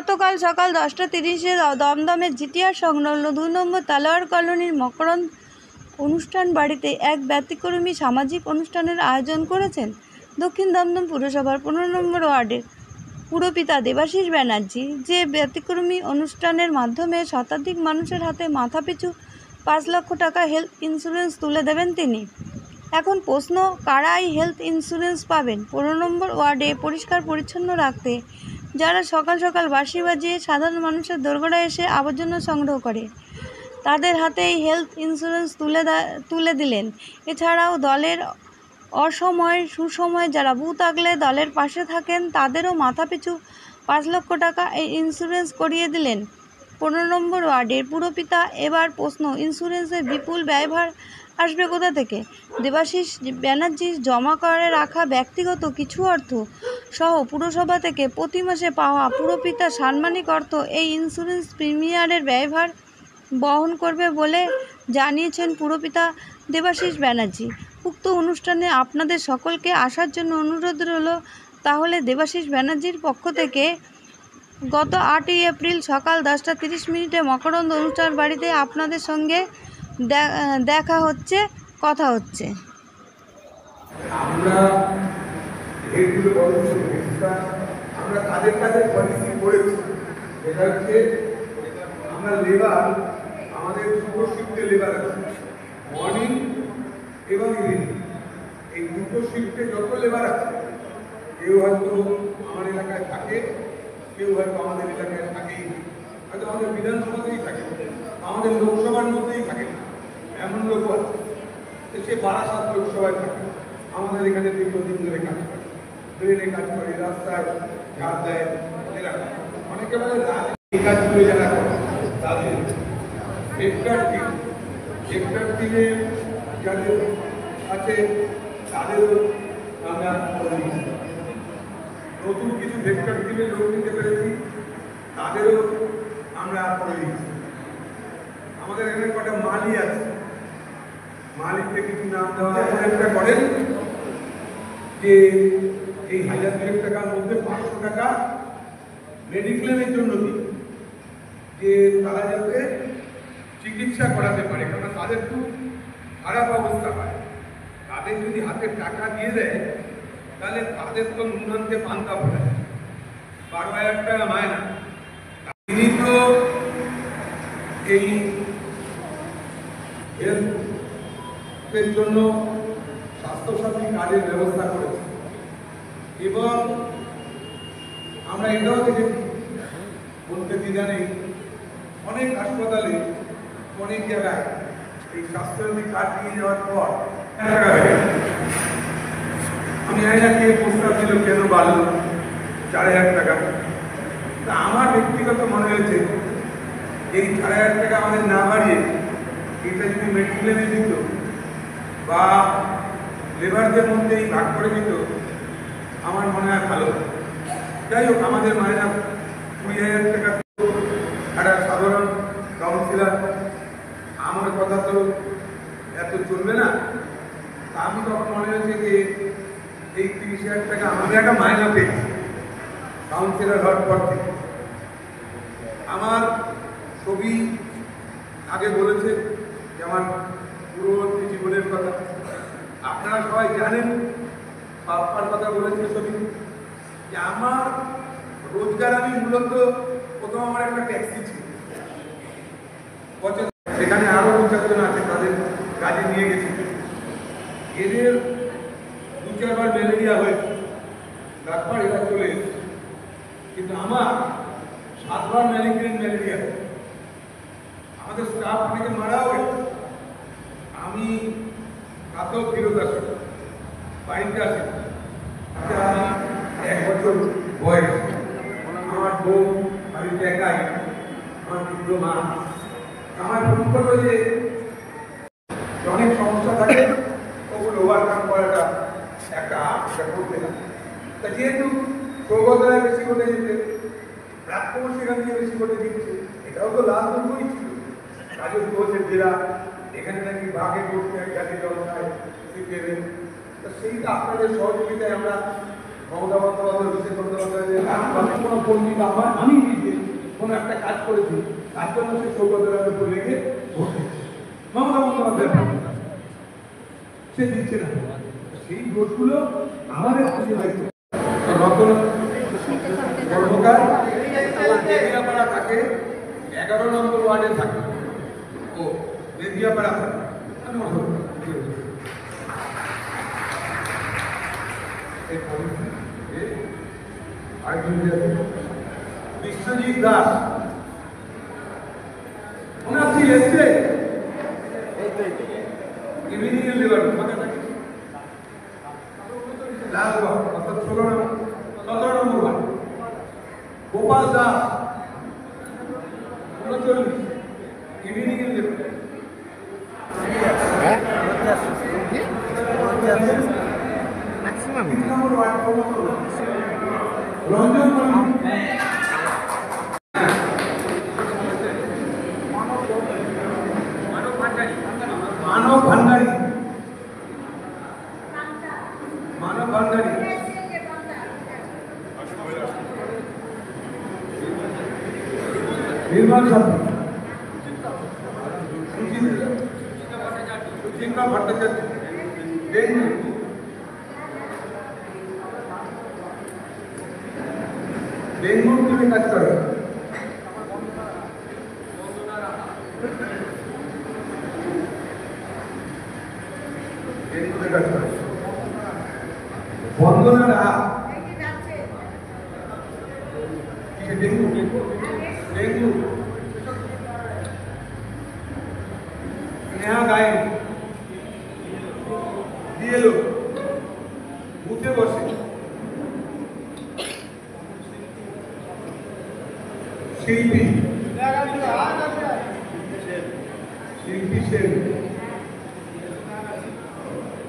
গতকাল সকাল 10:30-এ দমদমে জিটিআর সংলগ্ন 2 নম্বর তালোয়ার কলোনির মকরন্দ অনুষ্ঠান বাড়িতে এক ব্যতিক্রমী সামাজিক অনুষ্ঠানের আয়োজন করেছেন দক্ষিণ দমদম পুরসভার 15 নম্বর ওয়ার্ডের পুরপিতা দেবাশিস ব্যানার্জি। যে ব্যতিক্রমী অনুষ্ঠানের মাধ্যমে শতাধিক মানুষের হাতে মাথাপিছু 5 লক্ষ টাকা হেলথ ইন্স্যুরেন্স তুলে দেবেন তিনি। এখন প্রশ্ন, কারা এই হেলথ ইন্স্যুরেন্স পাবেন? 15 নম্বর ওয়ার্ডে পরিষ্কার পরিচ্ছন্ন রাখতে যারা সকাল সকাল বাঁশি বাজিয়ে সাধারণ মানুষের দোরগোড়ায় এসে আবর্জনা সংগ্রহ করে, তাদের হাতে এই হেলথ ইন্স্যুরেন্স তুলে দিলেন। এছাড়াও দলের অসময়ে সুসময়ে যারা বুথ আগলে দলের পাশে থাকেন, তাদেরও মাথাপিছু 5 লক্ষ টাকা এই ইন্স্যুরেন্স করিয়ে দিলেন 15 নম্বর ওয়ার্ডের পুরপিতা। এবার প্রশ্ন, ইন্স্যুরেন্সের বিপুল ব্যয়ভার আসবে কোথা থেকে? দেবাশিস ব্যানার্জি জমা করে রাখা ব্যক্তিগত কিছু অর্থ সহ পুরসভা থেকে প্রতি মাসে পাওয়া পুরপিতার সাম্মানিক অর্থ এই ইন্স্যুরেন্স প্রিমিয়ারের ব্যয়ভার বহন করবে বলে জানিয়েছেন পুরপিতা দেবাশিস ব্যানার্জি। উক্ত অনুষ্ঠানে আপনাদের সকলকে আসার জন্য অনুরোধ রইল। তাহলে দেবাশিস ব্যানার্জির পক্ষ থেকে গত 8ই এপ্রিল সকাল 10:30 মকরন্দ অনুষ্ঠান বাড়িতে আপনাদের সঙ্গে দেখা হচ্ছে, কথা হচ্ছে। আমরা কাদের কাদের পলিসি করেছি, এটা হচ্ছে আমরা লেবার, আমাদের দুটো শিফটে লেবার আছে, মর্নিং এবং ইভিনিং। এই দুটো শিফটে যত লেবার আছে, কেউ হয়তো আমার এলাকায় থাকে, কেউ হয়তো আমাদের এলাকায় থাকেই, হয়তো আমাদের বিধানসভাতেই থাকে, আমাদের লোকসভার মধ্যেই থাকে না, এমন লোক আছে সে বারাসাত লোকসভায় থাকে, আমাদের এখানে দীর্ঘদিন ধরে কাজ করে, ট্রেনে কাজ করে, রাস্তায় ঝাড় দেয়, এরকম অনেকে বলে এই কাজগুলো যারা করে তাদের সেক্টর টিমে যাদের আছে তাদেরও আমরা নতুন কিছু ভেক্টর টিমে লোক নিতে পেরেছি, তাদেরও আমরা করে দিচ্ছি। আমাদের এখানে কটা মালি আছে, মালিককে কিছু নাম দেওয়া একটা করেন যে এই 1000 টাকার মধ্যে 500 টাকা মেডিক্লেমের জন্য দিই, যে তারা যাতে চিকিৎসা করাতে পারে, কারণ তাদের খুব খারাপ অবস্থা হয়। তাদের যদি হাতে টাকা দিয়ে দেয় তাহলে তাদের তো নুনান্তে পান্তা পড়ে, 12,000 টাকা মায়না। তিনি তো এই হেলথের জন্য স্বাস্থ্যসাথী কার্ডের ব্যবস্থা করেছে এবং আমরা এটাও দেখেছি বলতে দ্বিধা নেই, অনেক হাসপাতালে অনেক জায়গায় এই স্বাস্থ্যসাথী কার্ড নিয়ে যাওয়ার পর আমি জানি না কে প্রস্তাব দিল, কেন বাড়ল 4,000 টাকা। তা আমার ব্যক্তিগত মনে হয়েছে এই 4,000 টাকা আমাদের না বাড়িয়ে এটা যদি মেডিক্লেমে দিত বা লেবারদের মধ্যেই ভাগ করে দিত, আমার মনে হয় ভালো। যাই হোক, আমাদের মায়না 20,000 টাকা। একটা সাধারণ কাউন্সিলর, আমার কথা তো এত চলবে না। তা আমি তখন মনে হয়েছে যে এই 30,000 টাকা আমাদের একটা মায়না পেয়েছি কাউন্সিলর হওয়ার পর থেকে। আমার ছবি আগে বলেছে যে আমার পূর্ববর্তী জীবনের কথা, আপনারা সবাই জানেন। বাপ্পার কথা বলেছে ছবি, যে আমার রোজগার, আমি মূলত প্রথম আমার একটা ট্যাক্সি ছিল, সেখানে আরো 2-4 জন আছে, তাদের কাজে নিয়ে গেছি। এদের 2-4 বার ম্যালেরিয়া হয়েছে, তারপর এরা চলে এসেছে, কিন্তু আমার 7 বার ম্যালেরিয়া। আমাদের স্টাফ অনেকে মারাও গেছে। আমি তাতেও ফেরত আসি, বাড়িতে আসি। আমি 1 বছর বয়স, আমার বউ বাড়িতে একাই, আমার দুটো মা। আমার ফোন করলো যে অনেক সমস্যা থাকে, ওগুলো ওভারকাম করাটা একটা করতে না। তা যেহেতু সৌগতরা বেশি করে দিতে, প্রাপ্তম সেখান থেকে বেশি করে দিচ্ছে, এটাও তো লাভ দুটোই ছিল। কাজল ঘোষের জেলা, এখানে নাকি ভাগে করতে গেছে জনতায়, সেইটা আপনাদের সহযোগিতায় আমরা মমতা বন্দ্যোপাধ্যায় অভিষেক বন্দ্যোপাধ্যায় কোনো কর্মী বা আমি নিজে কোনো একটা কাজ করেছি, তার জন্য সে সৌগতের উপর রেখে ভোট দিচ্ছে। মমতা বন্দ্যোপাধ্যায় সে দিচ্ছে না, সেই ভোটগুলো আমাদের খুঁজে দায়িত্ব। রতন কর্মকার বেদিয়াপাড়া থাকে, 11 নম্বর ওয়ার্ডে থাকে, ও বেদিয়াপাড়া থাকে। বিশ্বজিৎ দাস ওনার কি এসছে ইভিনিং এর লেবার লালবাগ অর্থাৎ 17 নম্বর ওয়ার্ড। গোপাল দাস 39 ইভিনিং এর লেবার। রঞ্জন মানব ভান্ডারী নির্মাণ সুচিন্তা ভট্টাচার্য ডেঙ্গুর টিমে কাজ করে। বন্দনা রাহা ডেঙ্গু স্নেহা গায়েন ডিএলও বুথে বসে। শিল্পী সেন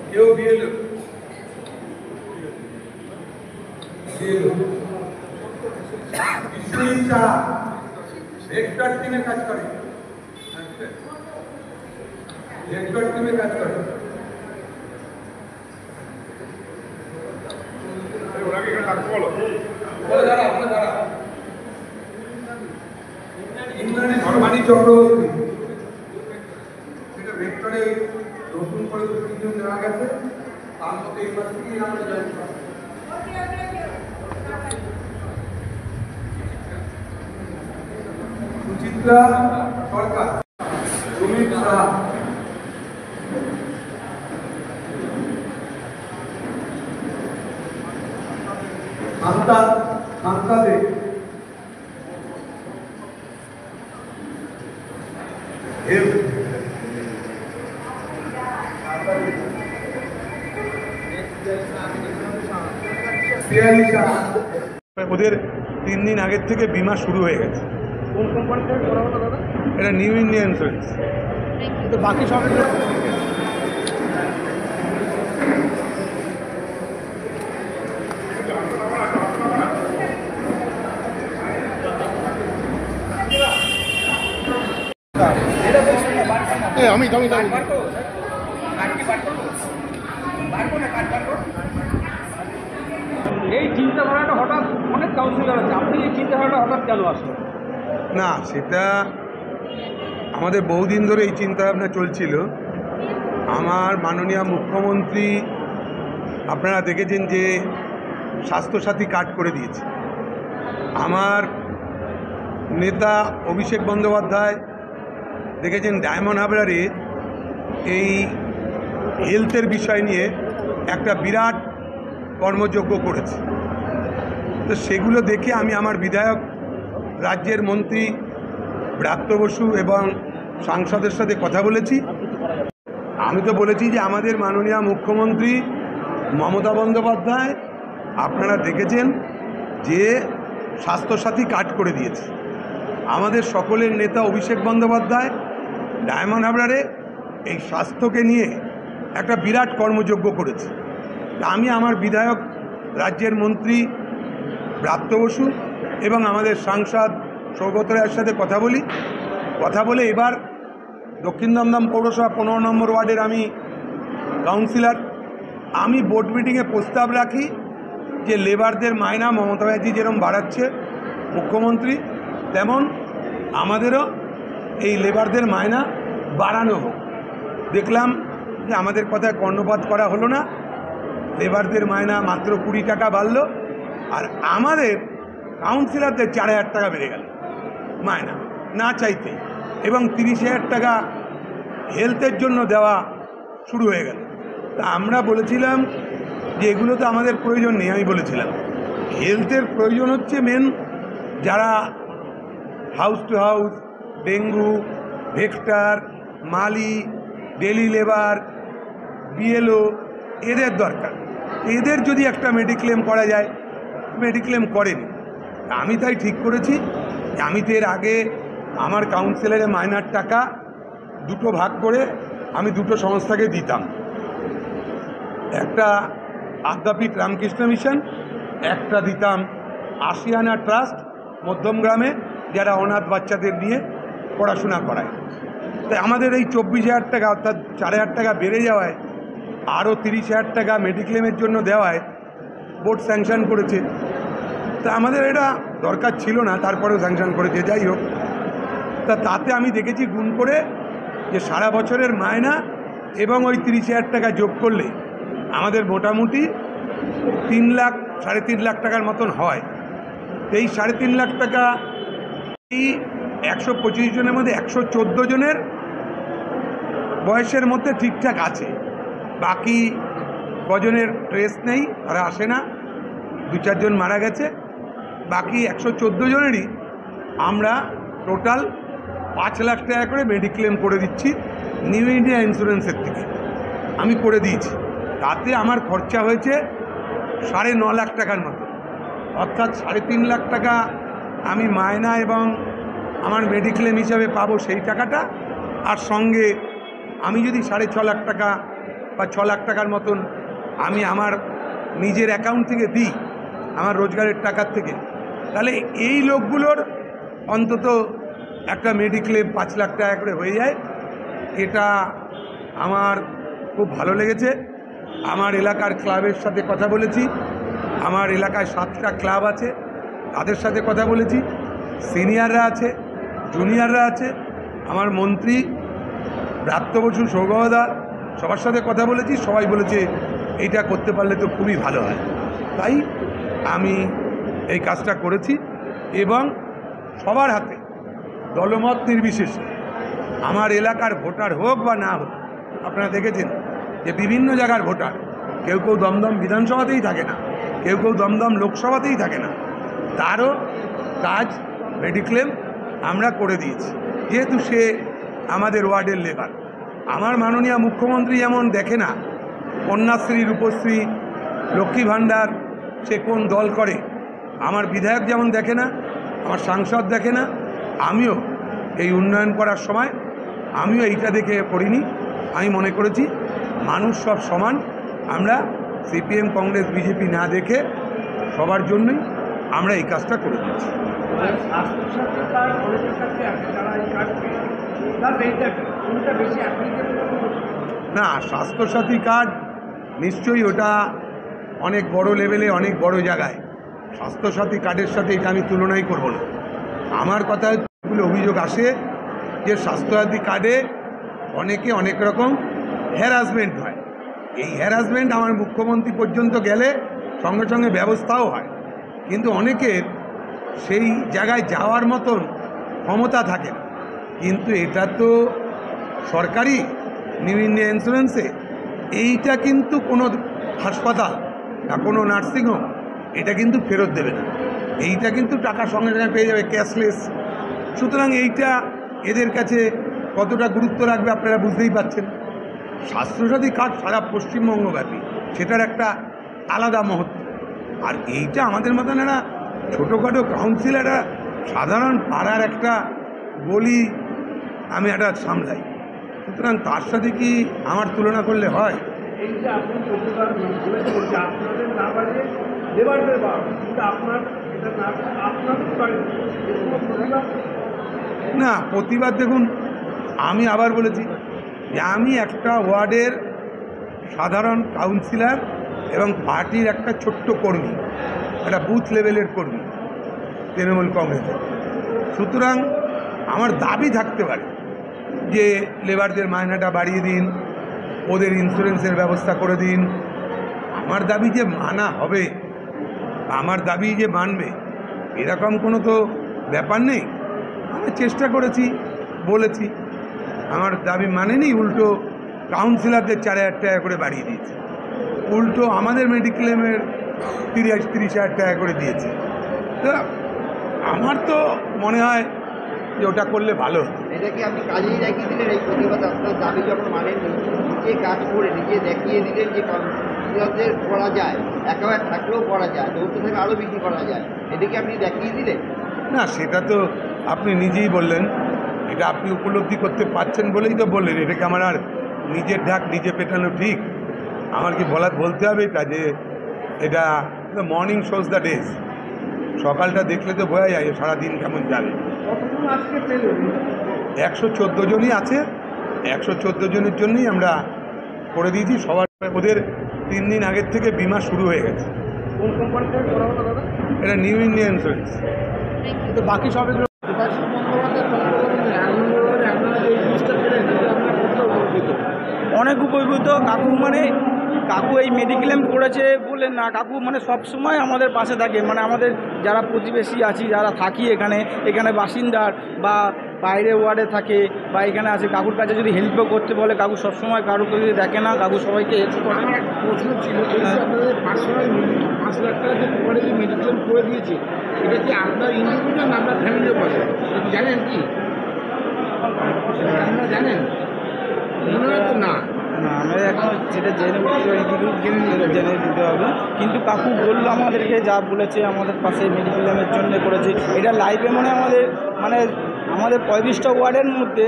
কেউ বিএলও বিশ্বজিৎ সাহা ভেক্টর টিমে কাজ করে, ভেক্টর টিমে কাজ করে। ইন্দ্রাণী ধর্মানী চক্রবর্তী, সেটা ভেক্টরে নতুন করে 3 জন দেওয়া গেছে, তার মধ্যে এই মাস থেকেই আমরা জয়েন করব। সুচিত্রা সরকার, সুমিত সাহা, শান্তা দে, ওদের 3 দিন আগের থেকে বিমা শুরু হয়ে গেছে। কোন কোম্পানি থেকে করা হলো দাদা? এটা নিউ ইন্ডিয়া ইন্স্যুরেন্স। তো বাকি সব আমি এই চিন্তাধারাটা হঠাৎ অনেক কাউন্সিলর আছে, আপনি এই চিন্তাধারাটা হঠাৎ কেন আসলো? না, সেটা আমাদের বহুদিন ধরে এই চিন্তাভাবনা চলছিল। আমার মাননীয় মুখ্যমন্ত্রী আপনারা দেখেছেন যে স্বাস্থ্যসাথী কার্ড করে দিয়েছে। আমার নেতা অভিষেক বন্দ্যোপাধ্যায় দেখেছেন ডায়মন্ড হারবারে এই হেলথের বিষয় নিয়ে একটা বিরাট কর্মযজ্ঞ করেছে। তো সেগুলো দেখে আমি আমার বিধায়ক রাজ্যের মন্ত্রী ব্রাত্য বসু এবং সাংসদের সাথে কথা বলেছি। আমি তো বলেছি যে আমাদের মাননীয় মুখ্যমন্ত্রী মমতা বন্দ্যোপাধ্যায় আপনারা দেখেছেন যে স্বাস্থ্যসাথী কার্ড করে দিয়েছে। আমাদের সকলের নেতা অভিষেক বন্দ্যোপাধ্যায় ডায়মন্ড হারবারে এই স্বাস্থ্যকে নিয়ে একটা বিরাট কর্মযজ্ঞ করেছে। আমি আমার বিধায়ক রাজ্যের মন্ত্রী ব্রাত্য বসু এবং আমাদের সাংসদ সৌগত রায়ের সাথে কথা বলে এবার দক্ষিণ দমদম পৌরসভা 15 নম্বর ওয়ার্ডের আমি কাউন্সিলর। আমি বোর্ড মিটিংয়ে প্রস্তাব রাখি যে লেবারদের মায়না মমতা ব্যানার্জি যেরকম বাড়াচ্ছে মুখ্যমন্ত্রী, তেমন আমাদেরও এই লেবারদের মায়না বাড়ানো হোক। দেখলাম যে আমাদের কথায় কর্ণপাত করা হলো না, লেবারদের মায়না মাত্র 20 টাকা বাড়ল, আর আমাদের কাউন্সিলরদের 4,000 টাকা বেড়ে গেল মায়না না চাইতে, এবং 30,000 টাকা হেলথের জন্য দেওয়া শুরু হয়ে গেল। তা আমরা বলেছিলাম যে এগুলো তো আমাদের প্রয়োজন নেই। আমি বলেছিলাম হেলথের প্রয়োজন হচ্ছে মেন যারা house to house, dengue, vector, মালি, ডেলি লেবার, বিএলও, এদের দরকার। এদের যদি একটা মেডিক্লেম করা যায়, মেডিক্লেম করেনি। আমি তাই ঠিক করেছি যে আমি তো এর আগে আমার কাউন্সিলরের মাইনার টাকা দুটো ভাগ করে আমি দুটো সংস্থাকে দিতাম, একটা আদ্যাপীঠ রামকৃষ্ণ মিশন, একটা দিতাম আশিয়ানা ট্রাস্ট মধ্যমগ্রামে, যারা অনাথ বাচ্চাদের নিয়ে পড়াশোনা করায়। তাই আমাদের এই 24,000 টাকা অর্থাৎ 4,000 টাকা বেড়ে যাওয়ায় আরও 30,000 টাকা মেডিক্লেমের জন্য দেওয়ায় বোর্ড স্যাংশন করেছে। তা আমাদের এটা দরকার ছিল না, তারপরেও স্যাংশন করেছে। যাই হোক, তাতে আমি দেখেছি গুণ করে যে সারা বছরের মায়না এবং ওই 30,000 টাকা যোগ করলে আমাদের মোটামুটি 3 লাখ 3.5 লাখ টাকার মতন হয়। এই 3.5 লাখ টাকা এই 125 জনের মধ্যে 114 জনের বয়সের মধ্যে ঠিকঠাক আছে, বাকি কজনের ট্রেস নেই, তারা আসে না, 2-4 জন মারা গেছে। বাকি 114 জনেরই আমরা টোটাল 5 লাখ টাকা করে মেডিক্লেম করে দিচ্ছি নিউ ইন্ডিয়া ইন্স্যুরেন্সের থেকে, আমি করে দিয়েছি। তাতে আমার খরচা হয়েছে 9.5 লাখ টাকার মতো, অর্থাৎ 3.5 লাখ টাকা আমি মায়না এবং আমার মেডিক্লেম হিসাবে পাবো সেই টাকাটা, আর সঙ্গে আমি যদি 6.5 লাখ টাকা বা 6 লাখ টাকার মতন আমি আমার নিজের অ্যাকাউন্ট থেকে দিই, আমার রোজগারের টাকার থেকে, তাহলে এই লোকগুলোর অন্তত একটা মেডিক্লেম 5 লাখ টাকা করে হয়ে যায়। এটা আমার খুব ভালো লেগেছে। আমার এলাকার ক্লাবের সাথে কথা বলেছি, আমার এলাকায় 7টা ক্লাব আছে, তাদের সাথে কথা বলেছি, সিনিয়ররা আছে, জুনিয়ররা আছে, আমার মন্ত্রী ব্রাত্য বসু, সৌগদা, সবার সাথে কথা বলেছি। সবাই বলেছে এইটা করতে পারলে তো খুবই ভালো হয়। তাই আমি এই কাজটা করেছি, এবং সবার হাতে দলমত নির্বিশেষে আমার এলাকার ভোটার হোক বা না হোক, আপনারা দেখেছেন যে বিভিন্ন জায়গার ভোটার, কেউ কেউ দমদম বিধানসভাতেই থাকে না, কেউ কেউ দমদম লোকসভাতেই থাকে না, তারও কাজ মেডিক্লেম আমরা করে দিয়েছি, যেহেতু সে আমাদের ওয়ার্ডের লেবার। আমার মাননীয় মুখ্যমন্ত্রী যেমন দেখে না কন্যাশ্রী, রূপশ্রী, লক্ষ্মী ভাণ্ডার সে কোন দল করে, আমার বিধায়ক যেমন দেখে না, আমার সাংসদ দেখে না, আমিও এই উন্নয়ন করার সময় আমিও এইটা দেখে করিনি। আমি মনে করেছি মানুষ সব সমান, আমরা সিপিএম, কংগ্রেস, বিজেপি না দেখে সবার জন্যই আমরা এই কাজটা করে দিচ্ছি। না, স্বাস্থ্যসাথী কার্ড নিশ্চয়ই ওটা অনেক বড় লেভেলে, অনেক বড় জায়গায়। স্বাস্থ্যসাথী কার্ডের সাথে এটা আমি তুলনাই করব না। আমার কথা হচ্ছে অভিযোগ আসে যে স্বাস্থ্যসাথী কার্ডে অনেকে অনেক রকম হ্যারাসমেন্ট হয়। এই হ্যারাসমেন্ট আমার মুখ্যমন্ত্রী পর্যন্ত গেলে সঙ্গে সঙ্গে ব্যবস্থাও হয়, কিন্তু অনেকের সেই জায়গায় যাওয়ার মতন ক্ষমতা থাকে না। কিন্তু এটা তো সরকারি নিউ ইন্ডিয়া ইন্স্যুরেন্সে, এইটা কিন্তু কোনো হাসপাতাল বা কোনো নার্সিংহোম এটা কিন্তু ফেরত দেবে না, এইটা কিন্তু টাকা সঙ্গে সঙ্গে পেয়ে যাবে, ক্যাশলেস। সুতরাং এইটা এদের কাছে কতটা গুরুত্ব রাখবে আপনারা বুঝতেই পারছেন। স্বাস্থ্যসাথী কার্ড সারা পশ্চিমবঙ্গব্যাপী, সেটার একটা আলাদা মহত্ব। আর এইটা আমাদের মতন এরা ছোটোখাটো কাউন্সিলররা সাধারণ পাড়ার একটা বলি আমি একটা সামলাই, সুতরাং তার সাথে কি আমার তুলনা করলে হয়? না, প্রতিবাদ দেখুন, আমি আবার বলেছি যে আমি একটা ওয়ার্ডের সাধারণ কাউন্সিলর এবং পার্টির একটা ছোট্ট কর্মী, একটা বুথ লেভেলের কর্মী তৃণমূল কংগ্রেসের। সুতরাং আমার দাবি থাকতে পারে যে লেবারদের মাইনাটা বাড়িয়ে দিন, ওদের ইন্স্যুরেন্সের ব্যবস্থা করে দিন। আমার দাবি যে মানা হবে, আমার দাবি যে মানবে, এরকম কোনো তো ব্যাপার নেই। আমি চেষ্টা করেছি, বলেছি, আমার দাবি মানেনি, উল্টো কাউন্সিলরদের 4,000 টাকা করে বাড়িয়ে দিয়েছে, উল্টো আমাদের মেডিক্লেমের 30,000 টাকা করে দিয়েছে। তো আমার তো মনে হয় যে ওটা করলে ভালো হতো। এটা কি আপনি কাজেই দেখিয়ে দিলেন এই প্রতিবাদ? আপনার দাবি যখন মানেননি, নিজে কাজ করে নিজে দেখিয়ে দিলেন যে কাউন্সিলরদের করা যায়, একেবারে থাকলেও করা যায়, যৌথ থেকে আরও বেশি করা যায়, এটাকে আপনি দেখিয়ে দিলেন। না, সেটা তো আপনি নিজেই বললেন, এটা আপনি উপলব্ধি করতে পারছেন বলেই তো বললেন। এটাকে আমার আর নিজের ঢাক নিজে পেটানো ঠিক? আমার কি বলতে হবে এটা যে এটা মর্নিং শোজ দ্য ডেজ। সকালটা দেখলে তো বোঝা যায় সারাদিন কেমন যাবে। 114 জনই আছে, 114 জনের জন্যই আমরা করে দিয়েছি। সবার ওদের 3 দিন আগের থেকে বিমা শুরু হয়ে গেছে। কোন কোম্পানি থেকে করা হলো দাদা? এটা নিউ ইন্ডিয়া ইন্স্যুরেন্স। কিন্তু বাকি সব এগুলো অনেক উপকৃত। কাকু এই মেডিক্লেম করেছে বলে না, কাকু সব সময় আমাদের পাশে থাকে। আমাদের যারা প্রতিবেশী আছি, যারা থাকি এখানে বাসিন্দার বা বাইরে ওয়ার্ডে থাকে বা এখানে আছে, কাকুর কাছে যদি হেল্পও করতে বলে কাকু সবসময় কারোর কাছে দেখে না, কাকু সবাইকে হেল্প করে। আমার একটা প্রশ্ন ছিল, আপনাদের পার্সোনাল 5 লাখ টাকা যে পরে যে মেডিক্লেম করে দিয়েছে, এটা কি আপনার ইন্ডিভিজুয়াল না আপনার ফ্যামিলিও পাবে? জানেন কি? আপনারা জানেন? মনে হয় তো না। আমরা এখন সেটা জেনে জেনে দিতে হবে। কিন্তু কাকু বললো আমাদেরকে, যা বলেছে আমাদের পাশে মেডিক্লেমের জন্য করেছে, এটা লাইভে আমাদের 35টা ওয়ার্ডের মধ্যে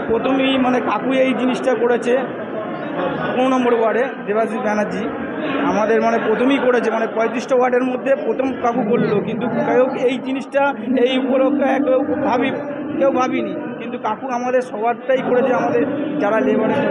প্রথমেই কাকু এই জিনিসটা করেছে। 15 নম্বর ওয়ার্ডে দেবাশিস ব্যানার্জি আমাদের প্রথমেই করেছে, 35টা ওয়ার্ডের মধ্যে প্রথম কাকু করলো। কিন্তু কেউ এই জিনিসটা এই উপলক্ষে কেউ ভাবিনি, কিন্তু কাকু আমাদের সবারটাই করেছে, আমাদের যারা লেবারের